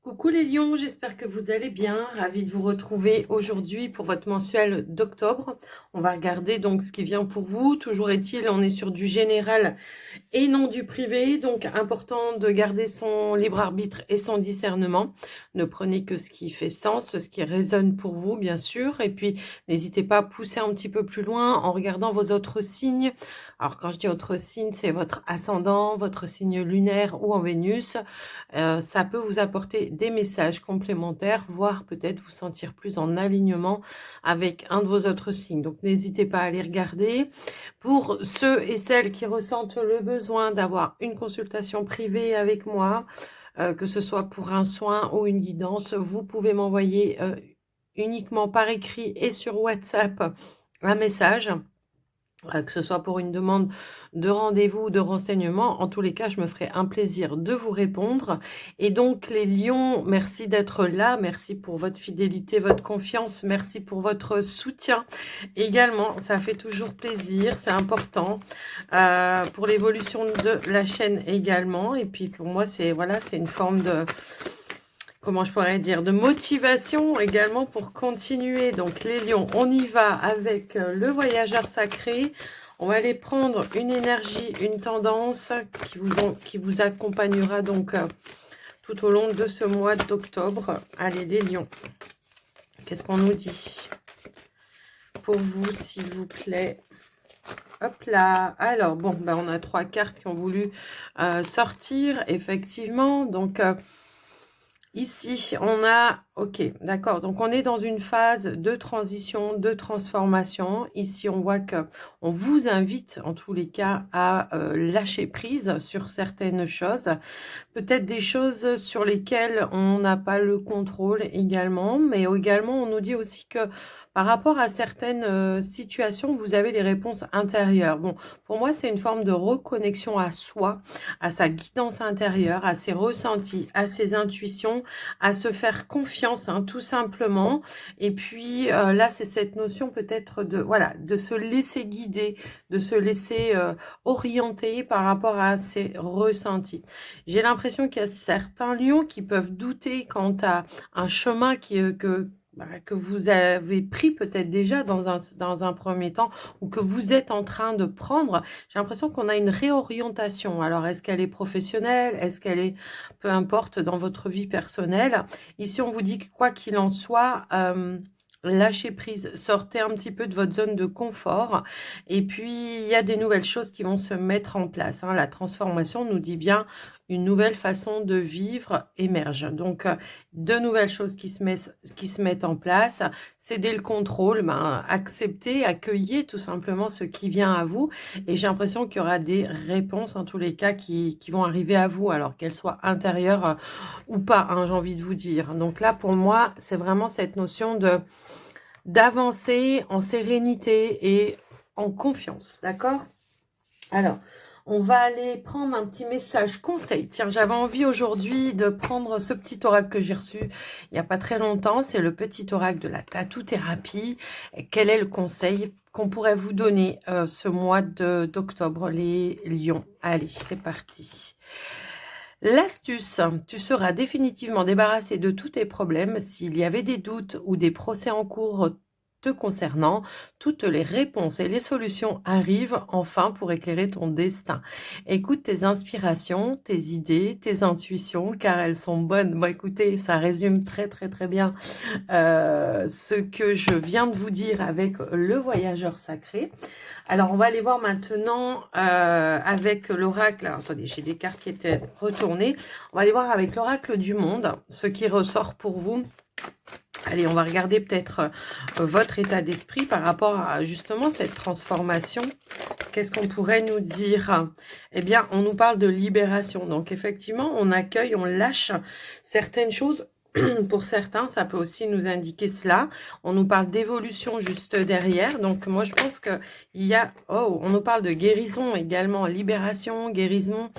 Coucou les lions, j'espère que vous allez bien. Ravie de vous retrouver aujourd'hui pour votre mensuel d'octobre. On va regarder donc ce qui vient pour vous. Toujours est-il, on est sur du général et non du privé. Donc important de garder son libre arbitre et son discernement. Ne prenez que ce qui fait sens, ce qui résonne pour vous bien sûr. Et puis n'hésitez pas à pousser un petit peu plus loin en regardant vos autres signes. Alors quand je dis autres signes, c'est votre ascendant, votre signe lunaire ou en Vénus. Ça peut vous apporter des messages complémentaires, voire peut-être vous sentir plus en alignement avec un de vos autres signes. Donc n'hésitez pas à aller regarder. Pour ceux et celles qui ressentent le besoin d'avoir une consultation privée avec moi, que ce soit pour un soin ou une guidance, vous pouvez m'envoyer uniquement par écrit et sur WhatsApp un message. Que ce soit pour une demande de rendez-vous ou de renseignement, en tous les cas, je me ferai un plaisir de vous répondre. Et donc, les lions, merci d'être là. Merci pour votre fidélité, votre confiance. Merci pour votre soutien. Également, ça fait toujours plaisir, c'est important. Pour l'évolution de la chaîne également. Et puis, pour moi, c'est voilà, c'est une forme de... comment je pourrais dire, de motivation également pour continuer. Donc les lions, on y va avec le voyageur sacré. On va aller prendre une énergie, une tendance qui vous accompagnera donc tout au long de ce mois d'octobre. Allez les lions, qu'est-ce qu'on nous dit pour vous s'il vous plaît? Hop là, alors bon, ben, on a 3 cartes qui ont voulu sortir, effectivement, donc... ici, on a, ok, d'accord, donc on est dans une phase de transition, de transformation. Ici, on voit que on vous invite, en tous les cas, à lâcher prise sur certaines choses. Peut-être des choses sur lesquelles on n'a pas le contrôle également, mais également, on nous dit aussi que par rapport à certaines situations, vous avez les réponses intérieures. Bon, pour moi, c'est une forme de reconnexion à soi, à sa guidance intérieure, à ses ressentis, à ses intuitions, à se faire confiance, hein, tout simplement. Et puis là, c'est cette notion peut-être de voilà, de se laisser guider, de se laisser orienter par rapport à ses ressentis. J'ai l'impression qu'il y a certains lions qui peuvent douter quant à un chemin que vous avez pris peut-être déjà dans un premier temps ou que vous êtes en train de prendre. J'ai l'impression qu'on a une réorientation. Alors, est-ce qu'elle est professionnelle? Est-ce qu'elle est, peu importe, dans votre vie personnelle? Ici, on vous dit que quoi qu'il en soit... lâchez prise, sortez un petit peu de votre zone de confort et puis il y a des nouvelles choses qui vont se mettre en place, hein. La transformation nous dit bien une nouvelle façon de vivre émerge. Donc, de nouvelles choses qui se mettent en place. Cédez le contrôle, ben, acceptez, accueillez tout simplement ce qui vient à vous. Et j'ai l'impression qu'il y aura des réponses, en tous les cas, qui vont arriver à vous, alors qu'elles soient intérieures ou pas, hein, j'ai envie de vous dire. Donc là, pour moi, c'est vraiment cette notion d'avancer en sérénité et en confiance, d'accord? Alors, on va aller prendre un petit message conseil. Tiens, j'avais envie aujourd'hui de prendre ce petit oracle que j'ai reçu il n'y a pas très longtemps. C'est le petit oracle de la tatou-thérapie. Quel est le conseil qu'on pourrait vous donner ce mois d'octobre, les lions? Allez, c'est parti. L'astuce, tu seras définitivement débarrassé de tous tes problèmes. S'il y avait des doutes ou des procès en cours te concernant, toutes les réponses et les solutions arrivent enfin pour éclairer ton destin. Écoute tes inspirations, tes idées, tes intuitions, car elles sont bonnes. Bon, écoutez, ça résume très très très bien ce que je viens de vous dire avec le voyageur sacré. Alors, on va aller voir maintenant avec l'oracle. Attendez, j'ai des cartes qui étaient retournées. On va aller voir avec l'oracle du monde, ce qui ressort pour vous. Allez, on va regarder peut-être votre état d'esprit par rapport à justement cette transformation. Qu'est-ce qu'on pourrait nous dire? Eh bien, on nous parle de libération. Donc, effectivement, on accueille, on lâche certaines choses. Pour certains, ça peut aussi nous indiquer cela. On nous parle d'évolution juste derrière. Donc, moi, je pense qu'il y a... Oh, on nous parle de guérison également, libération, guérison.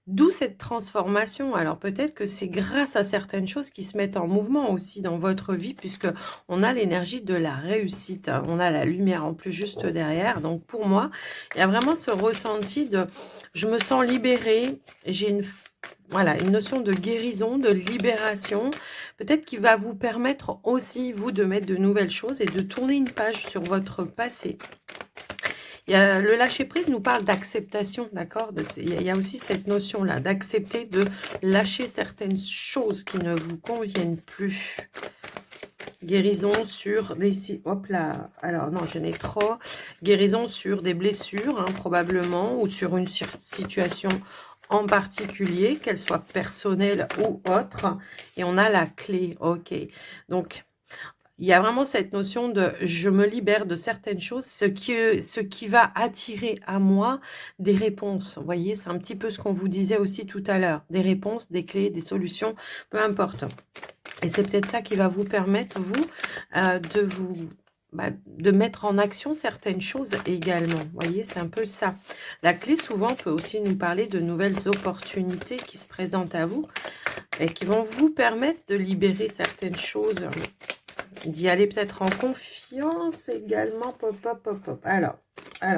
D'où cette transformation. Alors peut-être que c'est grâce à certaines choses qui se mettent en mouvement aussi dans votre vie, puisque on a l'énergie de la réussite. On a la lumière en plus juste derrière. Donc pour moi, il y a vraiment ce ressenti de je me sens libérée, j'ai Voilà, une notion de guérison, de libération, peut-être qui va vous permettre aussi, vous, de mettre de nouvelles choses et de tourner une page sur votre passé. Le lâcher-prise nous parle d'acceptation, d'accord? Il y a aussi cette notion-là, d'accepter de lâcher certaines choses qui ne vous conviennent plus. Guérison sur des... Hop là, alors non, j'en ai trop. Guérison sur des blessures, hein, probablement, ou sur une situation en particulier, qu'elle soit personnelle ou autre. Et on a la clé, ok. Donc, il y a vraiment cette notion de je me libère de certaines choses, ce qui va attirer à moi des réponses. Vous voyez, c'est un petit peu ce qu'on vous disait aussi tout à l'heure. Des réponses, des clés, des solutions, peu importe. Et c'est peut-être ça qui va vous permettre, vous, de mettre en action certaines choses également. Vous voyez, c'est un peu ça. La clé, souvent, peut aussi nous parler de nouvelles opportunités qui se présentent à vous et qui vont vous permettre de libérer certaines choses, d'y aller peut-être en confiance également. Pop, pop, pop, pop. Alors, vous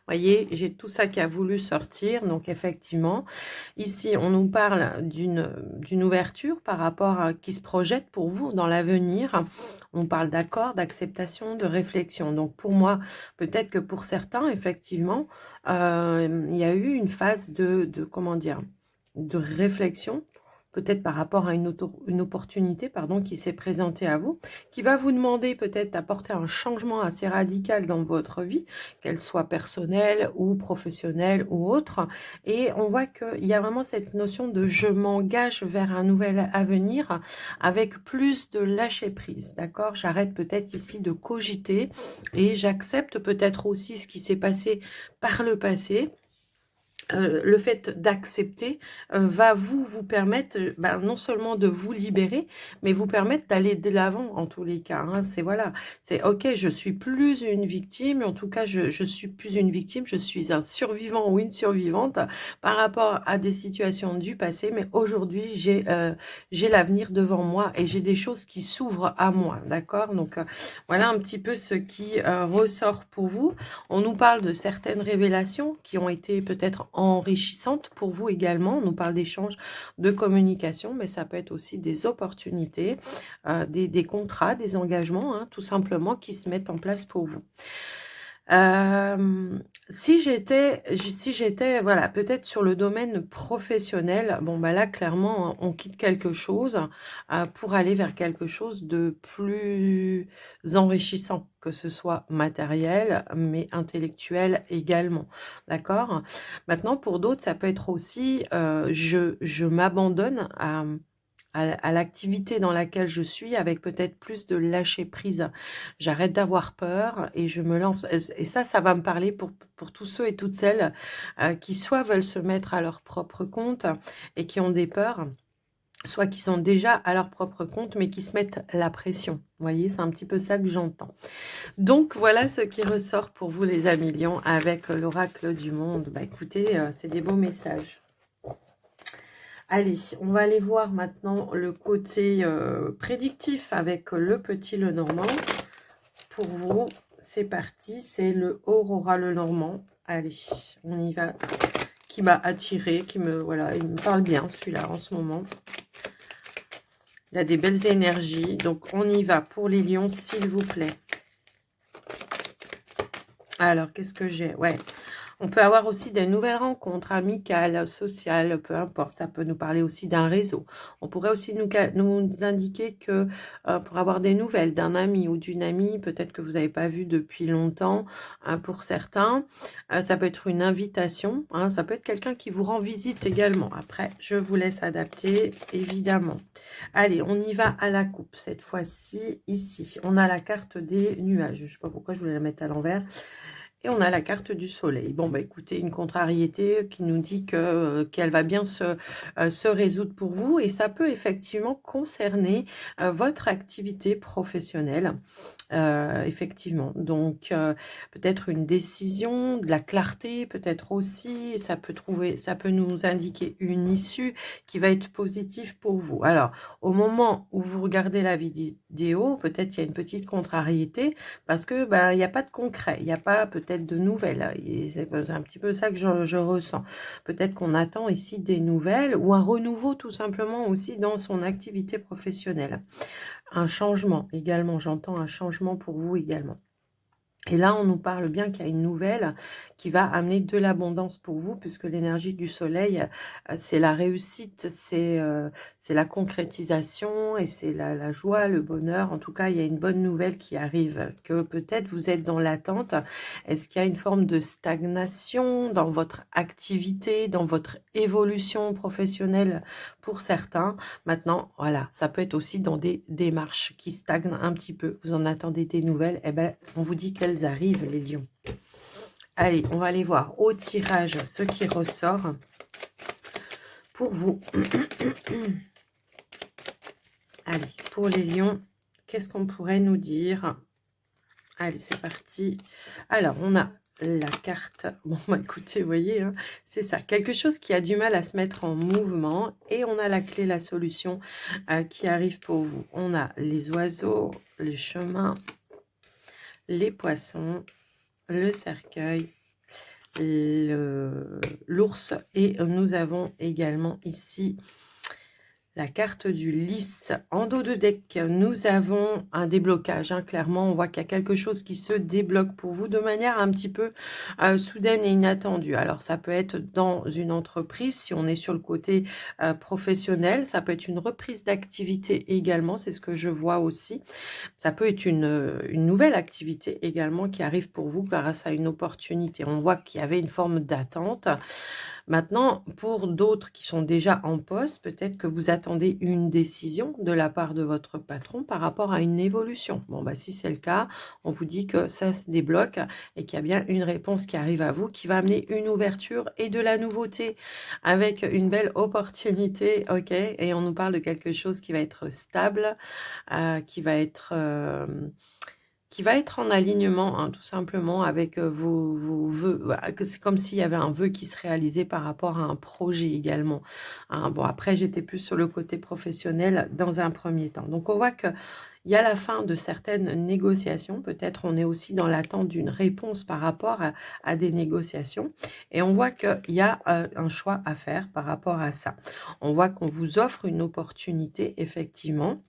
voyez, j'ai tout ça qui a voulu sortir. Donc, effectivement, ici, on nous parle d'une ouverture par rapport à qui se projette pour vous dans l'avenir. On parle d'accord, d'acceptation, de réflexion. Donc, pour moi, peut-être que pour certains, effectivement, il y a eu une phase comment dire, de réflexion, peut-être par rapport à une opportunité pardon, qui s'est présentée à vous, qui va vous demander peut-être d'apporter un changement assez radical dans votre vie, qu'elle soit personnelle ou professionnelle ou autre. Et on voit qu'il y a vraiment cette notion de je m'engage vers un nouvel avenir avec plus de lâcher prise, d'accord? J'arrête peut-être ici de cogiter et j'accepte peut-être aussi ce qui s'est passé par le passé. Le fait d'accepter va vous permettre non seulement de vous libérer, mais vous permettre d'aller de l'avant en tous les cas. Hein. C'est voilà, c'est ok, je suis plus une victime, en tout cas je suis plus une victime, je suis un survivant ou une survivante par rapport à des situations du passé, mais aujourd'hui j'ai l'avenir devant moi et j'ai des choses qui s'ouvrent à moi, d'accord? Donc voilà un petit peu ce qui ressort pour vous. On nous parle de certaines révélations qui ont été peut-être enrichissantes pour vous également. On nous parle d'échanges, de communication, mais ça peut être aussi des opportunités, des contrats, des engagements, hein, tout simplement, qui se mettent en place pour vous. Si j'étais voilà, peut-être sur le domaine professionnel, bon bah là clairement on quitte quelque chose pour aller vers quelque chose de plus enrichissant, que ce soit matériel mais intellectuel également, d'accord? Maintenant pour d'autres ça peut être aussi je m'abandonne à l'activité dans laquelle je suis avec peut-être plus de lâcher prise. J'arrête d'avoir peur et je me lance. Et ça va me parler pour tous ceux et toutes celles qui soit veulent se mettre à leur propre compte et qui ont des peurs, soit qui sont déjà à leur propre compte mais qui se mettent la pression. Vous voyez, c'est un petit peu ça que j'entends. Donc, voilà ce qui ressort pour vous les amis lions avec l'oracle du monde. Bah écoutez, c'est des beaux messages. Allez, on va aller voir maintenant le côté prédictif avec le petit Lenormand. Pour vous, c'est parti, c'est le Aurora Lenormand. Allez, on y va. Qui m'a attiré, voilà, il me parle bien celui-là en ce moment. Il a des belles énergies, donc on y va pour les lions, s'il vous plaît. Alors, qu'est-ce que j'ai? Ouais. On peut avoir aussi des nouvelles rencontres amicales, sociales, peu importe. Ça peut nous parler aussi d'un réseau. On pourrait aussi nous indiquer que pour avoir des nouvelles d'un ami ou d'une amie, peut-être que vous n'avez pas vu depuis longtemps, pour certains, ça peut être une invitation. Hein, ça peut être quelqu'un qui vous rend visite également. Après, je vous laisse adapter, évidemment. Allez, on y va à la coupe. Cette fois-ci, ici, on a la carte des nuages. Je ne sais pas pourquoi je voulais la mettre à l'envers. Et on a la carte du soleil. Bon, bah écoutez, une contrariété qui nous dit qu'elle va bien se résoudre pour vous. Et ça peut effectivement concerner votre activité professionnelle. Effectivement. Donc, peut-être une décision, de la clarté, peut-être aussi. Ça peut nous indiquer une issue qui va être positive pour vous. Alors, au moment où vous regardez la vidéo, peut-être il y a une petite contrariété parce que il n'y a pas de concret. Il n'y a pas peut-être peut-être de nouvelles. Et c'est un petit peu ça que je ressens. Peut-être qu'on attend ici des nouvelles ou un renouveau tout simplement aussi dans son activité professionnelle. Un changement également, j'entends un changement pour vous également. Et là, on nous parle bien qu'il y a une nouvelle qui va amener de l'abondance pour vous, puisque l'énergie du soleil, c'est la réussite, c'est la concrétisation et c'est la joie, le bonheur. En tout cas, il y a une bonne nouvelle qui arrive, que peut-être vous êtes dans l'attente. Est-ce qu'il y a une forme de stagnation dans votre activité, dans votre évolution professionnelle pour certains? Maintenant, voilà, ça peut être aussi dans des démarches qui stagnent un petit peu. Vous en attendez des nouvelles, eh ben, on vous dit qu'elles arrivent, les lions. Allez, on va aller voir au tirage ce qui ressort pour vous. Allez, pour les lions, qu'est-ce qu'on pourrait nous dire? Allez, c'est parti. Alors, on a la carte. Bon, bah écoutez, vous voyez, hein, c'est ça. Quelque chose qui a du mal à se mettre en mouvement. Et on a la clé, la solution qui arrive pour vous. On a les oiseaux, les chemins, les poissons, le cercueil, l'ours. Et nous avons également ici la carte du lys. En dos de deck, nous avons un déblocage. Hein. Clairement, on voit qu'il y a quelque chose qui se débloque pour vous de manière un petit peu soudaine et inattendue. Alors, ça peut être dans une entreprise, si on est sur le côté professionnel. Ça peut être une reprise d'activité également, c'est ce que je vois aussi. Ça peut être une nouvelle activité également qui arrive pour vous grâce à une opportunité. On voit qu'il y avait une forme d'attente. Maintenant, pour d'autres qui sont déjà en poste, peut-être que vous attendez une décision de la part de votre patron par rapport à une évolution. Bon, bah, si c'est le cas, on vous dit que ça se débloque et qu'il y a bien une réponse qui arrive à vous, qui va amener une ouverture et de la nouveauté avec une belle opportunité, ok? Et on nous parle de quelque chose qui va être stable, qui va être en alignement, hein, tout simplement, avec vos vœux. Voilà, c'est comme s'il y avait un vœu qui se réalisait par rapport à un projet également. Hein. Bon, après, j'étais plus sur le côté professionnel dans un premier temps. Donc, on voit qu'il y a la fin de certaines négociations. Peut-être on est aussi dans l'attente d'une réponse par rapport à des négociations. Et on voit qu'il y a un choix à faire par rapport à ça. On voit qu'on vous offre une opportunité, effectivement.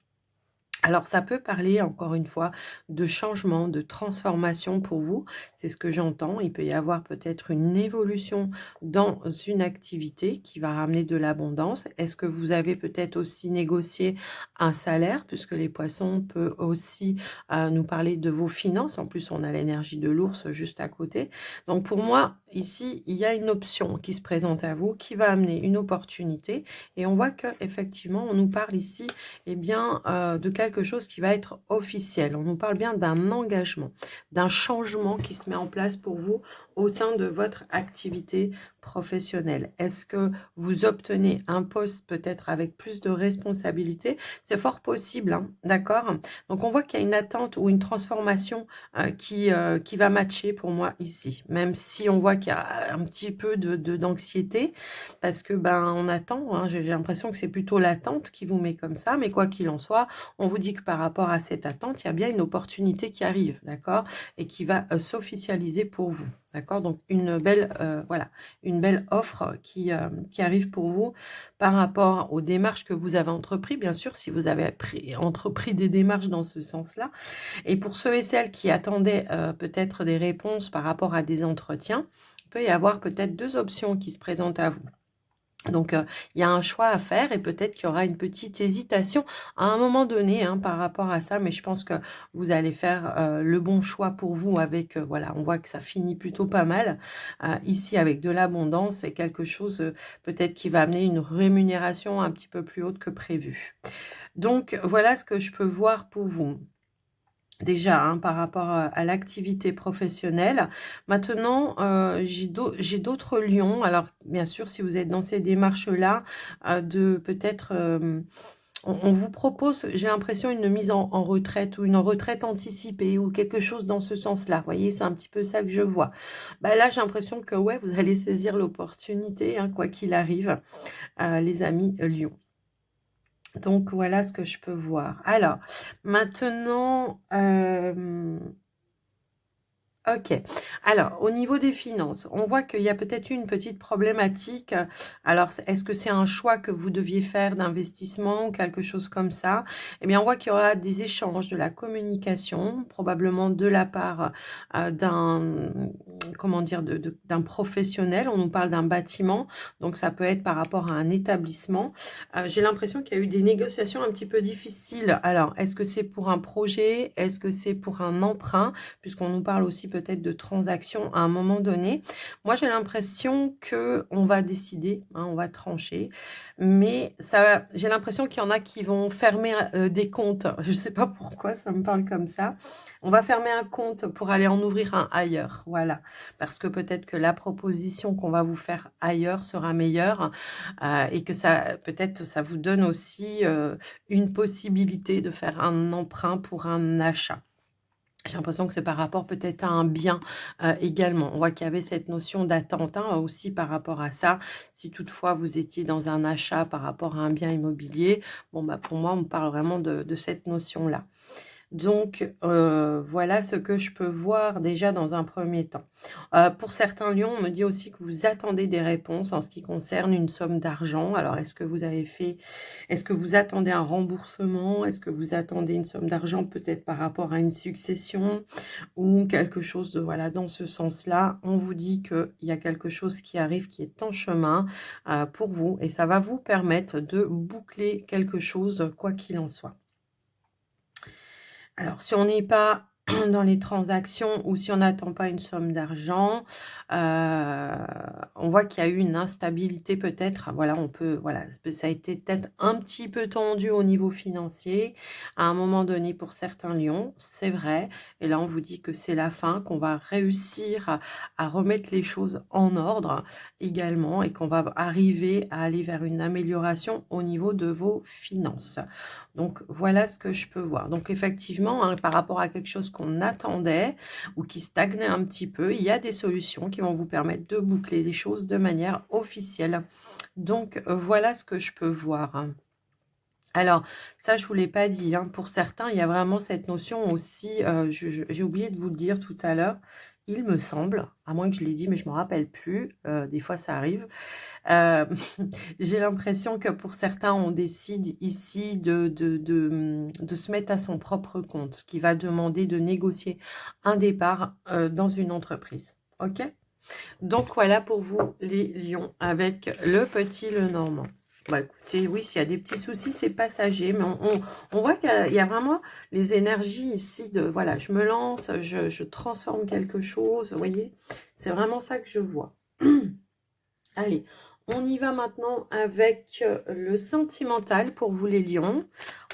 Alors, ça peut parler, encore une fois, de changement, de transformation pour vous. C'est ce que j'entends. Il peut y avoir peut-être une évolution dans une activité qui va ramener de l'abondance. Est-ce que vous avez peut-être aussi négocié un salaire, puisque les poissons peuvent aussi nous parler de vos finances. En plus, on a l'énergie de l'ours juste à côté. Donc, pour moi, ici, il y a une option qui se présente à vous, qui va amener une opportunité. Et on voit qu'effectivement, on nous parle ici bien, de quelque chose qui va être officiel. On nous parle bien d'un engagement, d'un changement qui se met en place pour vous au sein de votre activité professionnelle. Est-ce que vous obtenez un poste peut-être avec plus de responsabilités? C'est fort possible, hein, d'accord? Donc, on voit qu'il y a une attente ou une transformation qui va matcher pour moi ici. Même si on voit qu'il y a un petit peu d'anxiété, parce que ben on attend, hein, j'ai l'impression que c'est plutôt l'attente qui vous met comme ça, mais quoi qu'il en soit, on vous dit que par rapport à cette attente, il y a bien une opportunité qui arrive, d'accord? Et qui va s'officialiser pour vous. D'accord, donc une belle, voilà, une belle offre qui arrive pour vous par rapport aux démarches que vous avez entreprises, bien sûr, si vous avez entrepris des démarches dans ce sens-là. Et pour ceux et celles qui attendaient peut-être des réponses par rapport à des entretiens, il peut y avoir peut-être deux options qui se présentent à vous. Donc, il y a un choix à faire et peut-être qu'il y aura une petite hésitation à un moment donné, hein, par rapport à ça. Mais je pense que vous allez faire le bon choix pour vous avec, voilà, on voit que ça finit plutôt pas mal. Ici, avec de l'abondance et quelque chose peut-être qui va amener une rémunération un petit peu plus haute que prévu. Donc, voilà ce que je peux voir pour vous. Déjà, hein, par rapport à l'activité professionnelle. Maintenant, j'ai d'autres lions. Alors, bien sûr, si vous êtes dans ces démarches-là, de peut-être, on vous propose, j'ai l'impression, une mise en retraite ou une retraite anticipée ou quelque chose dans ce sens-là. Vous voyez, c'est un petit peu ça que je vois. Bah, là, j'ai l'impression que ouais, vous allez saisir l'opportunité, hein, quoi qu'il arrive, les amis lions. Donc, voilà ce que je peux voir. Alors, maintenant, Ok. Alors, au niveau des finances, on voit qu'il y a peut-être une petite problématique. Alors, est-ce que c'est un choix que vous deviez faire d'investissement ou quelque chose comme ça? Eh bien, on voit qu'il y aura des échanges, de la communication, probablement de la part d'un, comment dire, d'un professionnel. On nous parle d'un bâtiment, donc ça peut être par rapport à un établissement. J'ai l'impression qu'il y a eu des négociations un petit peu difficiles. Alors, est-ce que c'est pour un projet? Est-ce que c'est pour un emprunt? Puisqu'on nous parle aussi peut-être de transactions à un moment donné. Moi, j'ai l'impression que on va décider, hein, on va trancher, mais ça, j'ai l'impression qu'il y en a qui vont fermer des comptes. Je ne sais pas pourquoi ça me parle comme ça. On va fermer un compte pour aller en ouvrir un ailleurs, voilà, parce que peut-être que la proposition qu'on va vous faire ailleurs sera meilleure et que ça, peut-être, ça vous donne aussi une possibilité de faire un emprunt pour un achat. J'ai l'impression que c'est par rapport peut-être à un bien également. On voit qu'il y avait cette notion d'attente hein, aussi par rapport à ça. Si toutefois vous étiez dans un achat par rapport à un bien immobilier, bon bah pour moi on parle vraiment de cette notion-là. Donc, voilà ce que je peux voir déjà dans un premier temps. Pour certains lions, on me dit aussi que vous attendez des réponses en ce qui concerne une somme d'argent. Alors, est-ce que vous attendez un remboursement? Est-ce que vous attendez une somme d'argent peut-être par rapport à une succession ou quelque chose de, voilà, dans ce sens-là? On vous dit qu'il y a quelque chose qui arrive, qui est en chemin pour vous et ça va vous permettre de boucler quelque chose, quoi qu'il en soit. Alors, si on n'est pas dans les transactions ou si on n'attend pas une somme d'argent, on voit qu'il y a eu une instabilité peut-être. Voilà, voilà, ça a été peut-être un petit peu tendu au niveau financier à un moment donné pour certains lions, c'est vrai. Et là, on vous dit que c'est la fin, qu'on va réussir à remettre les choses en ordre également et qu'on va arriver à aller vers une amélioration au niveau de vos finances. Donc, voilà ce que je peux voir. Donc, effectivement, hein, par rapport à quelque chose qu'on attendait ou qui stagnait un petit peu, il y a des solutions qui vont vous permettre de boucler les choses de manière officielle. Donc, voilà ce que je peux voir. Alors, ça, je ne vous l'ai pas dit. Hein. Pour certains, il y a vraiment cette notion aussi, j'ai oublié de vous le dire tout à l'heure, il me semble, à moins que je l'ai dit, mais je ne me rappelle plus, des fois ça arrive, euh, j'ai l'impression que pour certains, on décide ici de se mettre à son propre compte, ce qui va demander de négocier un départ dans une entreprise. OK? Donc voilà pour vous les lions avec le petit le normand. Bah écoutez, oui, s'il y a des petits soucis, c'est passager, mais on voit qu'il y a vraiment les énergies ici de, voilà, je me lance, je transforme quelque chose, vous voyez, c'est vraiment ça que je vois. Allez, on y va maintenant avec le sentimental pour vous les lions.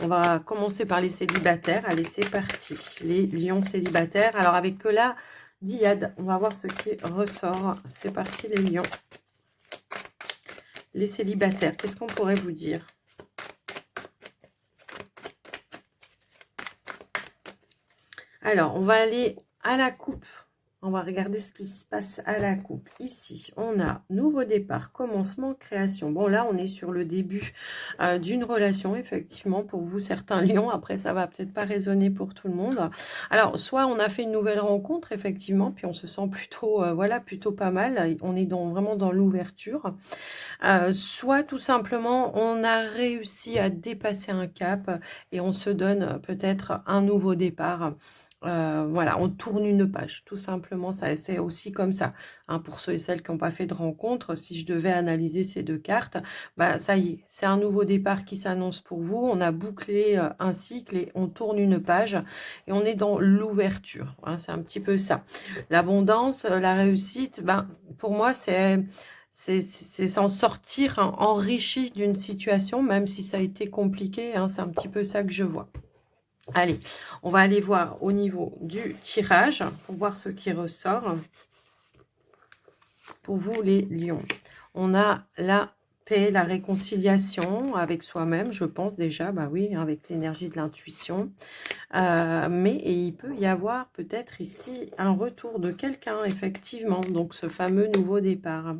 On va commencer par les célibataires. Allez, c'est parti. Les lions célibataires. Alors, avec que la diade, on va voir ce qui ressort. C'est parti, les lions. Les célibataires, qu'est-ce qu'on pourrait vous dire? Alors, on va aller à la coupe. On va regarder ce qui se passe à la coupe. Ici, on a nouveau départ, commencement, création. Bon, là, on est sur le début d'une relation, effectivement, pour vous, certains lions. Après, ça va peut-être pas résonner pour tout le monde. Alors, soit on a fait une nouvelle rencontre, effectivement, puis on se sent plutôt, voilà, plutôt pas mal. On est vraiment dans l'ouverture. Soit, tout simplement, on a réussi à dépasser un cap et on se donne peut-être un nouveau départ. Voilà, on tourne une page, tout simplement, ça c'est aussi comme ça. Hein, pour ceux et celles qui n'ont pas fait de rencontre, si je devais analyser ces deux cartes, bah, ça y est, c'est un nouveau départ qui s'annonce pour vous. On a bouclé un cycle et on tourne une page et on est dans l'ouverture. Hein, c'est un petit peu ça. L'abondance, la réussite, ben, pour moi, c'est s'en sortir hein, enrichi d'une situation, même si ça a été compliqué. Hein, c'est un petit peu ça que je vois. Allez, on va aller voir au niveau du tirage pour voir ce qui ressort. Pour vous, les lions. On a la paix, la réconciliation avec soi-même, je pense déjà, bah oui, avec l'énergie de l'intuition. Mais il peut y avoir peut-être ici un retour de quelqu'un, effectivement. Donc, ce fameux nouveau départ.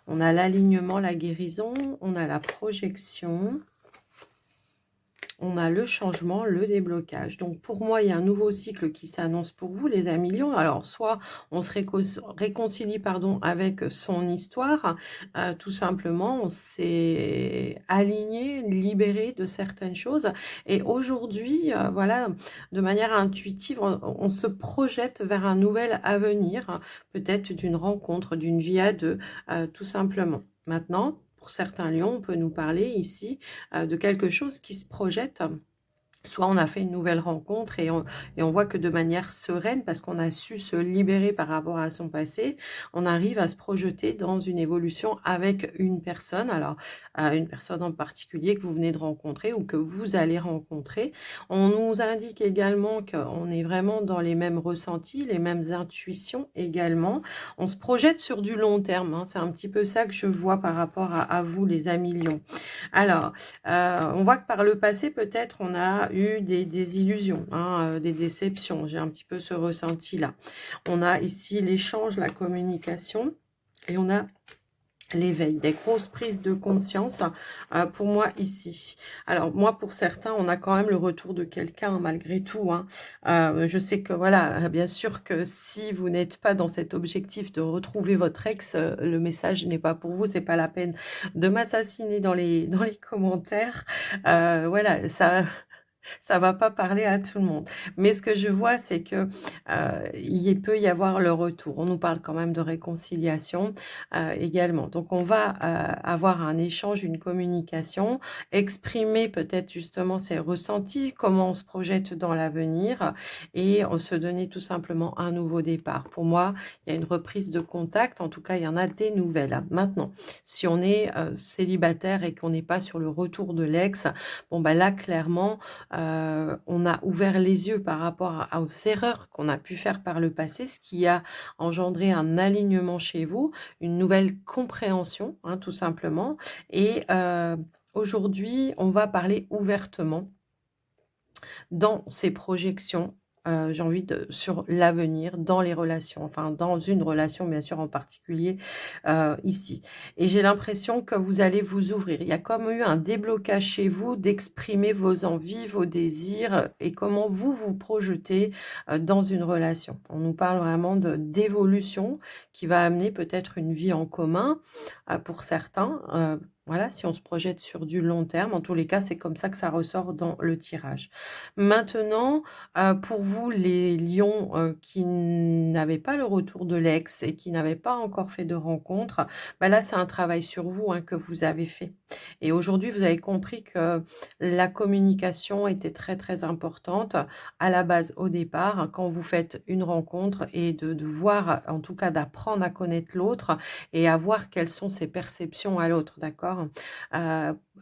On a l'alignement, la guérison, on a la projection. on a le changement, le déblocage. Donc pour moi, il y a un nouveau cycle qui s'annonce pour vous, les amis lions. Alors soit on se réconcilie pardon, avec son histoire, tout simplement, on s'est aligné, libéré de certaines choses. Et aujourd'hui, voilà, de manière intuitive, on se projette vers un nouvel avenir, peut-être d'une rencontre, d'une vie à deux, tout simplement. Maintenant, pour certains lions, on peut nous parler ici de quelque chose qui se projette. Soit on a fait une nouvelle rencontre et on voit que de manière sereine, parce qu'on a su se libérer par rapport à son passé, on arrive à se projeter dans une évolution avec une personne, alors une personne en particulier que vous venez de rencontrer ou que vous allez rencontrer. On nous indique également qu'on est vraiment dans les mêmes ressentis, les mêmes intuitions également. On se projette sur du long terme, hein. C'est un petit peu ça que je vois par rapport à vous, les amis lions. Alors, on voit que par le passé, peut-être, on a eu des illusions, hein, des déceptions. J'ai un petit peu ce ressenti-là. On a ici l'échange, la communication, et on a l'éveil, des grosses prises de conscience pour moi ici. Alors moi, pour certains, on a quand même le retour de quelqu'un malgré tout, hein. Je sais que voilà, bien sûr que si vous n'êtes pas dans cet objectif de retrouver votre ex, le message n'est pas pour vous, c'est pas la peine de m'assassiner dans les commentaires. Voilà, ça va pas parler à tout le monde. Mais ce que je vois, c'est que il peut y avoir le retour. On nous parle quand même de réconciliation également. Donc, on va avoir un échange, une communication, exprimer peut-être justement ses ressentis, comment on se projette dans l'avenir et on se donner tout simplement un nouveau départ. Pour moi, il y a une reprise de contact. En tout cas, il y en a des nouvelles. Maintenant, si on est célibataire et qu'on n'est pas sur le retour de l'ex, bon, bah là, clairement, on a ouvert les yeux par rapport aux erreurs qu'on a pu faire par le passé, ce qui a engendré un alignement chez vous, une nouvelle compréhension, hein, tout simplement. Et aujourd'hui, on va parler ouvertement dans ces projections, j'ai envie de sur l'avenir, dans les relations, enfin dans une relation bien sûr en particulier, ici. Et j'ai l'impression que vous allez vous ouvrir. Il y a comme eu un déblocage chez vous d'exprimer vos envies, vos désirs et comment vous vous projetez, dans une relation. On nous parle vraiment d'évolution qui va amener peut-être une vie en commun, pour certains, voilà, si on se projette sur du long terme. En tous les cas, c'est comme ça que ça ressort dans le tirage. Maintenant, pour vous, les lions qui n'avaient pas le retour de l'ex et qui n'avaient pas encore fait de rencontre, bah là, c'est un travail sur vous hein, que vous avez fait. Et aujourd'hui, vous avez compris que la communication était très, très importante à la base, au départ, hein, quand vous faites une rencontre et de voir, en tout cas d'apprendre à connaître l'autre et à voir quelles sont ses perceptions à l'autre, d'accord?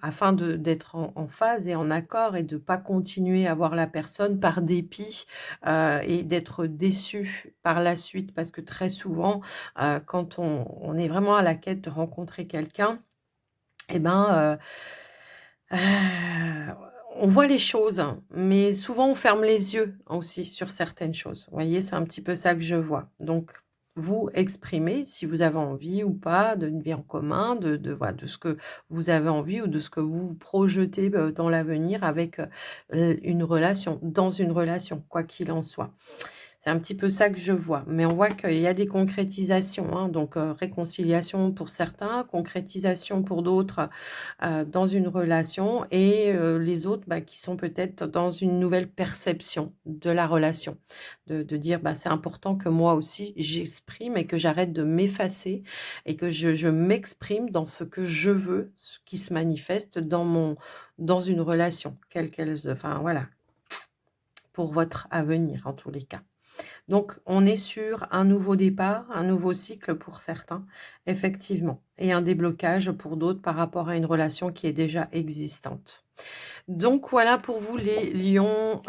Afin d'être en phase et en accord et de ne pas continuer à voir la personne par dépit et d'être déçu par la suite. Parce que très souvent, quand on est vraiment à la quête de rencontrer quelqu'un, eh ben, on voit les choses, mais souvent on ferme les yeux aussi sur certaines choses. Vous voyez, c'est un petit peu ça que je vois. Donc, vous exprimez si vous avez envie ou pas d'une vie en commun, voilà, de ce que vous avez envie ou de ce que vous vous projetez dans l'avenir avec une relation, dans une relation, quoi qu'il en soit. C'est un petit peu ça que je vois. Mais on voit qu'il y a des concrétisations, hein, donc réconciliation pour certains, concrétisation pour d'autres dans une relation et les autres bah, qui sont peut-être dans une nouvelle perception de la relation. De dire, bah, c'est important que moi aussi, j'exprime et que j'arrête de m'effacer et que je m'exprime dans ce que je veux, ce qui se manifeste dans une relation, quelle qu'elle... Enfin, voilà, pour votre avenir en tous les cas. Donc, on est sur un nouveau départ, un nouveau cycle pour certains, effectivement, et un déblocage pour d'autres par rapport à une relation qui est déjà existante. Donc, voilà pour vous les lions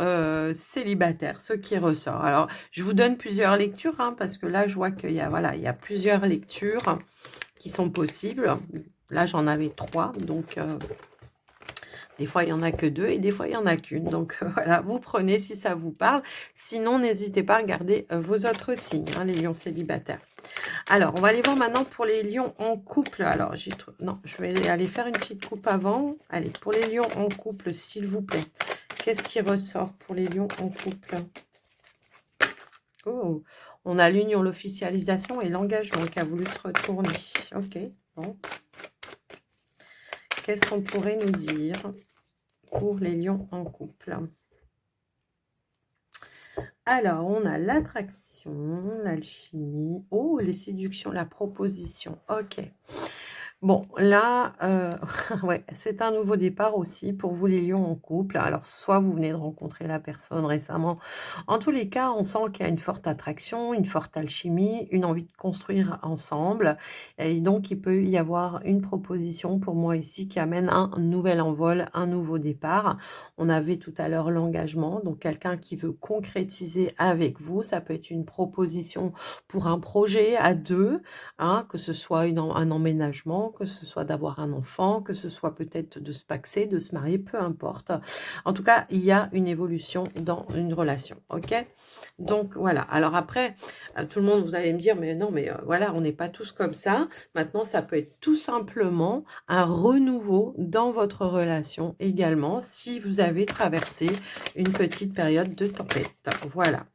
célibataires, ce qui ressort. Alors, je vous donne plusieurs lectures, hein, parce que là, je vois qu'il y a, voilà, il y a plusieurs lectures qui sont possibles. Là, j'en avais 3, donc... des fois, il n'y en a que 2 et des fois, il n'y en a qu'une. Donc, voilà, vous prenez si ça vous parle. Sinon, n'hésitez pas à regarder vos autres signes, hein, les lions célibataires. Alors, on va aller voir maintenant pour les lions en couple. Alors, non, je vais aller faire une petite coupe avant. Allez, pour les lions en couple, s'il vous plaît. Qu'est-ce qui ressort pour les lions en couple? Oh, on a l'union, l'officialisation et l'engagement qui a voulu se retourner. Ok, bon. Qu'est-ce qu'on pourrait nous dire pour les lions en couple? Alors, on a l'attraction, l'alchimie. Oh, les séductions, la proposition. Ok. Bon, là, ouais, c'est un nouveau départ aussi pour vous les lions en couple. Alors, soit vous venez de rencontrer la personne récemment. En tous les cas, on sent qu'il y a une forte attraction, une forte alchimie, une envie de construire ensemble. Et donc, il peut y avoir une proposition pour moi ici qui amène un nouvel envol, un nouveau départ. On avait tout à l'heure l'engagement, donc quelqu'un qui veut concrétiser avec vous. Ça peut être une proposition pour un projet à deux, hein, que ce soit un emménagement, que ce soit d'avoir un enfant, que ce soit peut-être de se paxer, de se marier, peu importe. En tout cas, il y a une évolution dans une relation, ok? Donc, voilà. Alors après, tout le monde, vous allez me dire, mais non, mais voilà, on n'est pas tous comme ça. Maintenant, ça peut être tout simplement un renouveau dans votre relation également, si vous avez traversé une petite période de tempête. Voilà.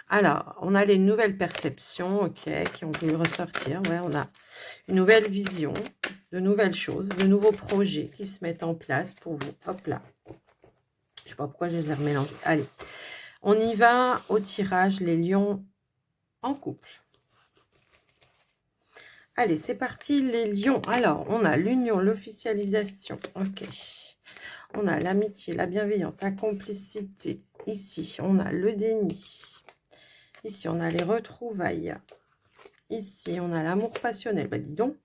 Alors, on a les nouvelles perceptions, ok, qui ont voulu ressortir. Ouais, on a une nouvelle vision, de nouvelles choses, de nouveaux projets qui se mettent en place pour vous. Hop là. Je sais pas pourquoi je les ai remélangés. Allez, on y va au tirage, les lions en couple. Allez, c'est parti, les lions. Alors, on a l'union, l'officialisation. Ok. On a l'amitié, la bienveillance, la complicité. Ici, on a le déni. Ici, on a les retrouvailles. Ici, on a l'amour passionnel. Bah, dis donc.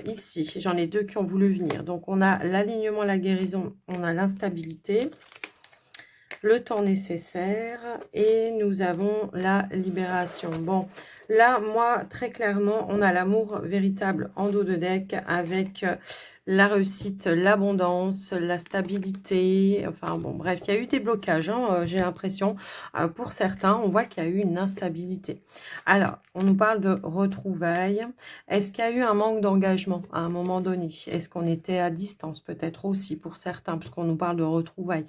Ici, j'en ai deux qui ont voulu venir. Donc, on a l'alignement, la guérison. On a l'instabilité. Le temps nécessaire. Et nous avons la libération. Bon, là, moi, très clairement, on a l'amour véritable en dos de deck avec la réussite, l'abondance, la stabilité. Enfin, bon, bref, il y a eu des blocages, hein, j'ai l'impression. Pour certains, on voit qu'il y a eu une instabilité. Alors, on nous parle de retrouvailles. Est-ce qu'il y a eu un manque d'engagement à un moment donné? Est-ce qu'on était à distance? Peut-être aussi pour certains, puisqu'on nous parle de retrouvailles.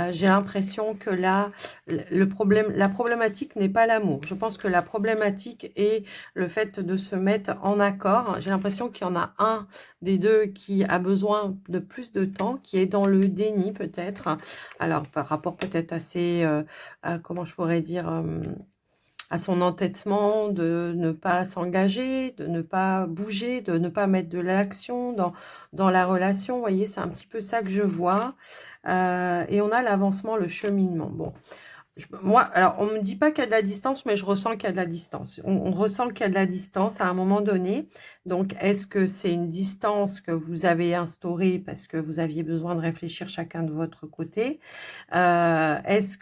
J'ai l'impression que là, la problématique n'est pas l'amour. Je pense que la problématique est le fait de se mettre en accord. J'ai l'impression qu'il y en a un des deux qui a besoin de plus de temps, qui est dans le déni peut-être. Alors, par rapport peut-être à ses, comment je pourrais dire, à son entêtement de ne pas s'engager, de ne pas bouger, de ne pas mettre de l'action dans la relation. Vous voyez, c'est un petit peu ça que je vois. Et on a l'avancement, le cheminement. Bon, moi, alors, on ne me dit pas qu'il y a de la distance, mais je ressens qu'il y a de la distance. On ressent qu'il y a de la distance à un moment donné. Donc, est-ce que c'est une distance que vous avez instaurée parce que vous aviez besoin de réfléchir chacun de votre côté? Est-ce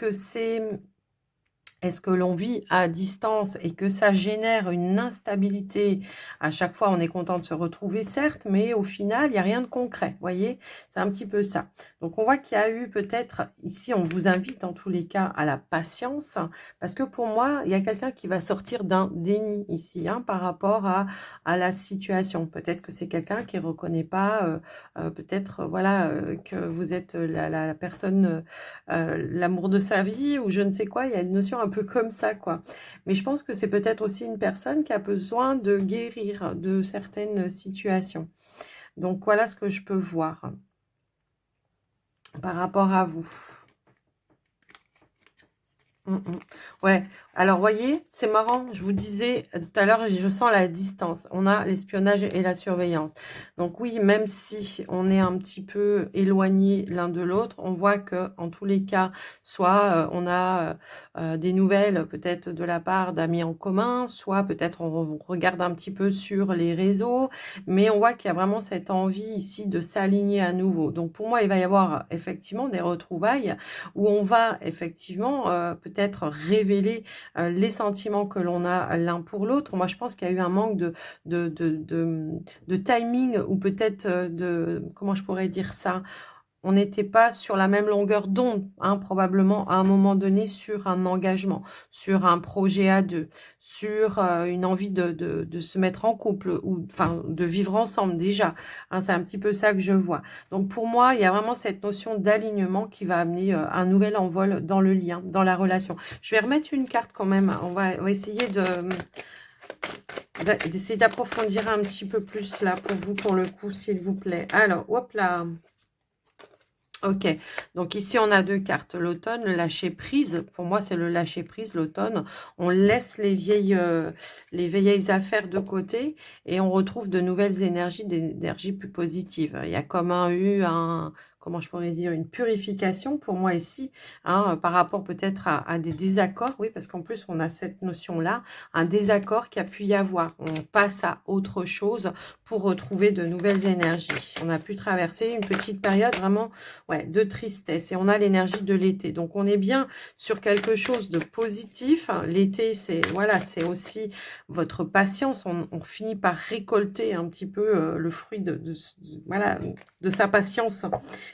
que l'on vit à distance et que ça génère une instabilité? À chaque fois, on est content de se retrouver, certes, mais au final, il n'y a rien de concret. Vous voyez, c'est un petit peu ça. Donc, on voit qu'il y a eu peut-être, ici, on vous invite en tous les cas à la patience, parce que pour moi, il y a quelqu'un qui va sortir d'un déni ici, hein, par rapport à la situation. Peut-être que c'est quelqu'un qui ne reconnaît pas, peut-être, voilà, que vous êtes la personne, l'amour de sa vie, ou je ne sais quoi. Il y a une notion un peu comme ça, quoi. Mais je pense que c'est peut-être aussi une personne qui a besoin de guérir de certaines situations. Donc, voilà ce que je peux voir par rapport à vous. Ouais, alors voyez, c'est marrant, je vous disais tout à l'heure, je sens la distance. On a l'espionnage et la surveillance. Donc oui, même si on est un petit peu éloigné l'un de l'autre, on voit que en tous les cas, soit on a des nouvelles peut-être de la part d'amis en commun, soit peut-être on regarde un petit peu sur les réseaux, mais on voit qu'il y a vraiment cette envie ici de s'aligner à nouveau. Donc pour moi, il va y avoir effectivement des retrouvailles où on va effectivement peut-être révéler les sentiments que l'on a l'un pour l'autre. Moi, je pense qu'il y a eu un manque de timing ou peut-être comment je pourrais dire ça, on n'était pas sur la même longueur d'onde, hein, probablement à un moment donné sur un engagement, sur un projet à deux, sur une envie de se mettre en couple ou enfin de vivre ensemble déjà. Hein, c'est un petit peu ça que je vois. Donc pour moi, il y a vraiment cette notion d'alignement qui va amener un nouvel envol dans le lien, dans la relation. Je vais remettre une carte quand même. On va essayer d'essayer d'approfondir un petit peu plus là pour vous, pour le coup, s'il vous plaît. Alors, hop là. Ok, donc ici on a deux cartes, l'automne, le lâcher prise. Pour moi c'est le lâcher prise, l'automne. On laisse les vieilles affaires de côté et on retrouve de nouvelles énergies, des énergies plus positives. Il y a comme comment je pourrais dire, une purification pour moi ici, hein, par rapport peut-être à des désaccords. Oui, parce qu'en plus on a cette notion-là, un désaccord qui a pu y avoir. On passe à autre chose pour retrouver de nouvelles énergies. On a pu traverser une petite période vraiment de tristesse. Et on a l'énergie de l'été. Donc, on est bien sur quelque chose de positif. L'été, c'est voilà, c'est aussi votre patience. On finit par récolter un petit peu le fruit voilà, de sa patience.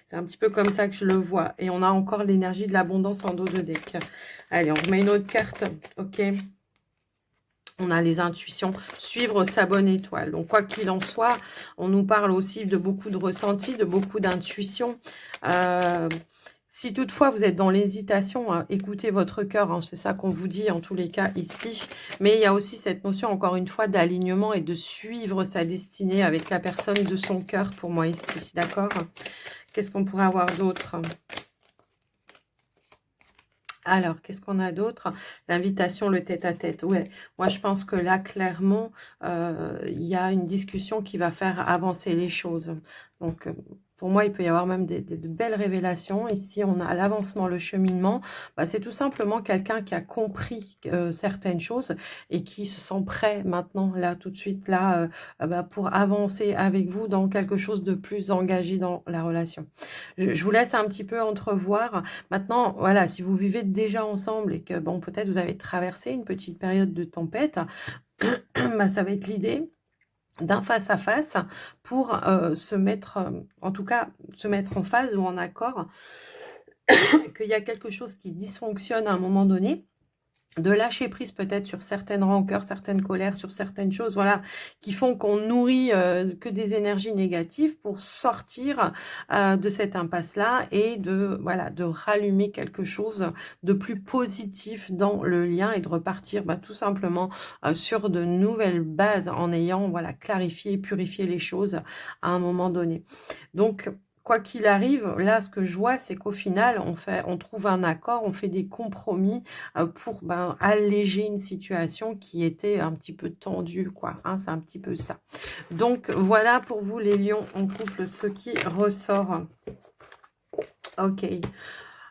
C'est un petit peu comme ça que je le vois. Et on a encore l'énergie de l'abondance en dos de deck. Allez, on remet une autre carte. Ok. On a les intuitions, suivre sa bonne étoile. Donc, quoi qu'il en soit, on nous parle aussi de beaucoup de ressentis, de beaucoup d'intuitions. Si toutefois vous êtes dans l'hésitation, hein, écoutez votre cœur, hein, c'est ça qu'on vous dit en tous les cas ici. Mais il y a aussi cette notion, encore une fois, d'alignement et de suivre sa destinée avec la personne de son cœur pour moi ici. D'accord? Qu'est-ce qu'on pourrait avoir d'autre ? Alors, qu'est-ce qu'on a d'autre? L'invitation, le tête-à-tête. Ouais, moi, je pense que là, clairement, il y a une discussion qui va faire avancer les choses. Donc, pour moi, il peut y avoir même de belles révélations. Ici, on a l'avancement, le cheminement. Bah, c'est tout simplement quelqu'un qui a compris certaines choses et qui se sent prêt maintenant, là, tout de suite, là, pour avancer avec vous dans quelque chose de plus engagé dans la relation. Je vous laisse un petit peu entrevoir. Maintenant, voilà, si vous vivez déjà ensemble et que, bon, peut-être vous avez traversé une petite période de tempête, bah, ça va être l'idée d'un face-à-face pour se mettre, en tout cas, se mettre en phase ou en accord qu'il y a quelque chose qui dysfonctionne à un moment donné, de lâcher prise peut-être sur certaines rancœurs, certaines colères, sur certaines choses, voilà, qui font qu'on nourrit que des énergies négatives pour sortir de cette impasse-là et voilà, de rallumer quelque chose de plus positif dans le lien et de repartir tout simplement sur de nouvelles bases en ayant, voilà, clarifié, purifié les choses à un moment donné. Donc, quoi qu'il arrive, là, ce que je vois, c'est qu'au final, on trouve un accord, on fait des compromis pour alléger une situation qui était un petit peu tendue, quoi. Hein, c'est un petit peu ça. Donc, voilà pour vous, les lions en couple, ce qui ressort. Ok.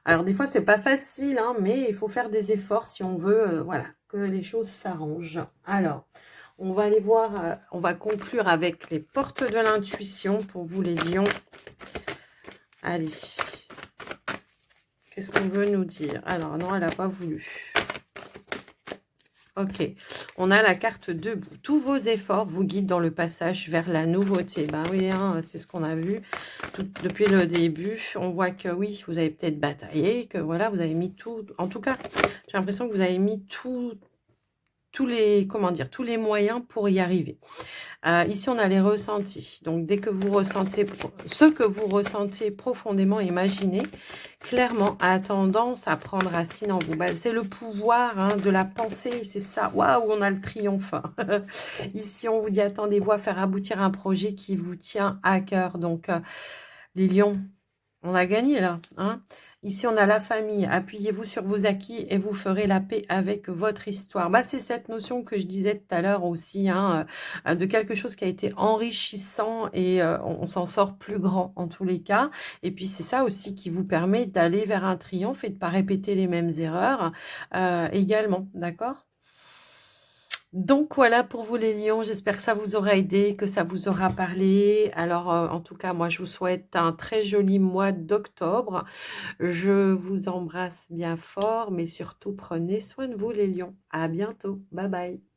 Alors, des fois, c'est pas facile, hein, mais il faut faire des efforts si on veut, voilà, que les choses s'arrangent. Alors, on va aller voir, on va conclure avec les portes de l'intuition pour vous, les lions. Allez. Qu'est-ce qu'on veut nous dire? Alors, non, elle n'a pas voulu. Ok, on a la carte debout. Tous vos efforts vous guident dans le passage vers la nouveauté. Ben oui, hein, c'est ce qu'on a vu depuis le début. On voit que oui, vous avez peut-être bataillé, que voilà, vous avez mis tout. En tout cas, j'ai l'impression que vous avez mis tous les moyens pour y arriver. Ici, on a les ressentis. Donc, dès que vous ressentez, ce que vous ressentez profondément, imaginez, clairement, a tendance à prendre racine en vous. C'est le pouvoir de la pensée, c'est ça. Waouh, on a le triomphe. Ici, on vous dit, attendez-vous à faire aboutir un projet qui vous tient à cœur. Donc, les lions, on a gagné là, hein. Ici, on a la famille. Appuyez-vous sur vos acquis et vous ferez la paix avec votre histoire. C'est cette notion que je disais tout à l'heure aussi, hein, de quelque chose qui a été enrichissant et on s'en sort plus grand en tous les cas. Et puis, c'est ça aussi qui vous permet d'aller vers un triomphe et de ne pas répéter les mêmes erreurs également, d'accord ? Donc voilà pour vous les lions, j'espère que ça vous aura aidé, que ça vous aura parlé. Alors en tout cas, moi je vous souhaite un très joli mois d'octobre. Je vous embrasse bien fort, mais surtout prenez soin de vous les lions. À bientôt, bye bye.